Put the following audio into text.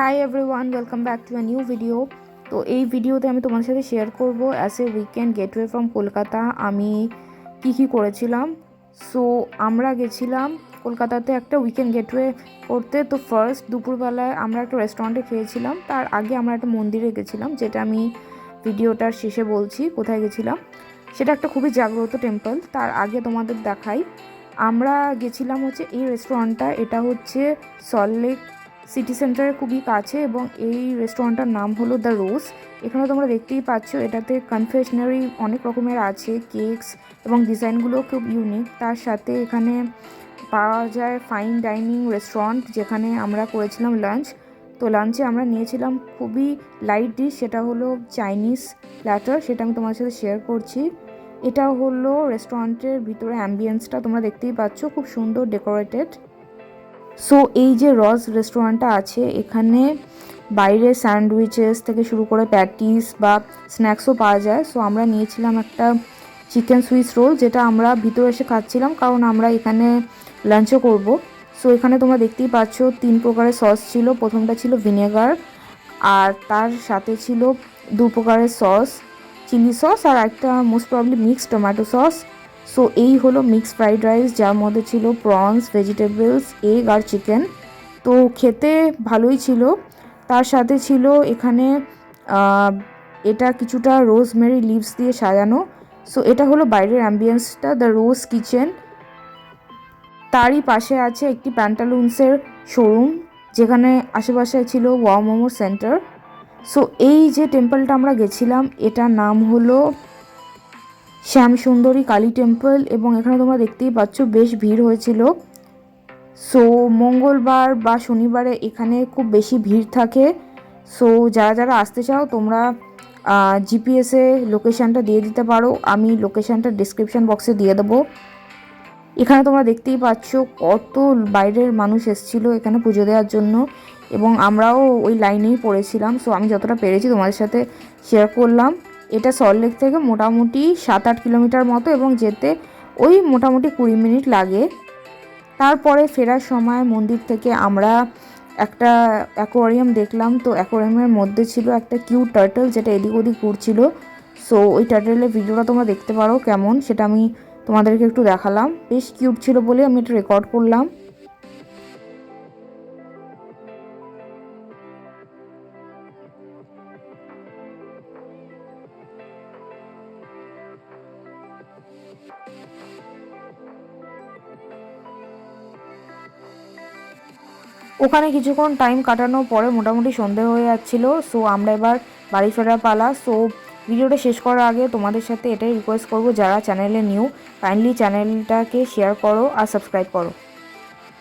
Hi everyone, welcome back to a new video. তো এই ভিডিওতে আমি তোমাদের সাথে শেয়ার করব as a weekend gateway from Kolkata আমি কি করেছিলাম। সো আমরা গেছিলাম কলকাতাতে একটা উইকেন্ড গেটওয়ে করতে। তো ফার্স্ট দুপুরবেলায় আমরা একটা রেস্টুরেন্টে খেয়েছিলাম, তার আগে আমরা একটা মন্দিরে গেছিলাম, যেটা আমি ভিডিওটার শেষে বলছি কোথায় গেছিলাম। সেটা একটা খুবই জাগ্রত টেম্পল। তার আগে তোমাদের দেখাই, আমরা গেছিলাম হচ্ছে এই রেস্টুরেন্টটা। এটা হচ্ছে সল্টলেক সিটি সেন্টারের খুবই কাছে এবং এই রেস্টুরেন্টটার নাম হলো দ্য রোজ। এখানে তোমরা দেখতেই পাচ্ছ, এটাতে কনফেকশনারি অনেক রকমের আছে, কেকস এবং ডিজাইনগুলো খুব ইউনিক। তার সাথে এখানে পাওয়া যায় ফাইন ডাইনিং রেস্টুরেন্ট, যেখানে আমরা করেছিলাম লাঞ্চ। তো লাঞ্চে আমরা নিয়েছিলাম খুবই লাইট ডিশ, সেটা হলো চাইনিজ প্ল্যাটার, সেটা আমি তোমার সাথে শেয়ার করছি। এটা হলো রেস্টুরেন্টের ভিতরে অ্যাম্বিয়েন্সটা, তোমরা দেখতেই পাচ্ছ খুব সুন্দর ডেকোরেটেড। সো এই যে রজ রেস্টুরেন্টটা আছে, এখানে বাইরে স্যান্ডউইচেস থেকে শুরু করে প্যাটিস বা স্ন্যাক্সও পাওয়া যায়। সো আমরা নিয়েছিলাম একটা চিকেন সুইস রোল, যেটা আমরা ভিতরে এসে খাচ্ছিলাম কারণ আমরা এখানে লাঞ্চও করব। সো এখানে তোমরা দেখতেই পাচ্ছ 3 প্রকারের সস ছিল। প্রথমটা ছিল ভিনেগার, আর তার সাথে ছিল 2 প্রকারের সস, চিলি সস আর একটা most probably mixed tomato sauce. So এই হলো মিক্সড ফ্রাইড রাইস, যার মধ্যে ছিল প্রনস, ভেজিটেবলস, এগ আর চিকেন। তো খেতে ভালোই ছিল। তার সাথে ছিল এখানে এটা কিছুটা রোজমেরি লিভস দিয়ে সাজানো। সো এটা হলো বাইরের অ্যাম্বিয়েন্সটা, দ্য রোজ কিচেন। তারই পাশে আছে একটি প্যান্টালুন্সের শোরুম, যেখানে আশেপাশে ছিল ওয়াও মোমো সেন্টার। সো এই যে টেম্পলটা আমরা গেছিলাম, এটার নাম হলো শ্যামসুন্দরী কালী টেম্পল এবং এখানে তোমরা দেখতেই পাচ্ছ বেশ ভিড় হয়েছিল। সো মঙ্গলবার বা শনিবারে এখানে খুব বেশি ভিড় থাকে। সো যারা যারা আসতে চাও তোমরা জিপিএসে লোকেশানটা দিয়ে দিতে পারো, আমি লোকেশানটা ডিসক্রিপশান বক্সে দিয়ে দেবো। এখানে তোমরা দেখতেই পাচ্ছ কত বাইরের মানুষ এসেছিলো এখানে পুজো দেওয়ার জন্য এবং আমরাও ওই লাইনেই পড়েছিলাম। সো আমি যতটা পেরেছি তোমাদের সাথে শেয়ার করলাম। এটা সল্টলেক থেকে মোটামুটি 7-8 কিলোমিটার মতো এবং যেতে ওই মোটামুটি 20 মিনিট লাগে। তারপরে ফেরার সময় মন্দির থেকে আমরা একটা অ্যাকোয়ারিয়াম দেখলাম। তো অ্যাকোয়ারিয়ামের মধ্যে ছিল একটা কিউট টার্টল, যেটা এদিক ওদিক ঘুরছিল। সো ওই টার্টলের ভিডিওটা তোমরা দেখতে পারো কেমন, সেটা আমি তোমাদেরকে একটু দেখালাম। বেশ কিউট ছিল বলে আমি এটা রেকর্ড করলাম। ওখানে কিছুক্ষণ টাইম কাটানোর পরে মোটামুটি সন্ধে হয়ে যাচ্ছিলো। সো আমরা এবার বাড়ি ফেরার পালা। সো ভিডিওটা শেষ করার আগে তোমাদের সাথে এটাই রিকোয়েস্ট করব, যারা চ্যানেলে নিউ, কাইন্ডলি চ্যানেলটাকে শেয়ার করো আর সাবস্ক্রাইব করো।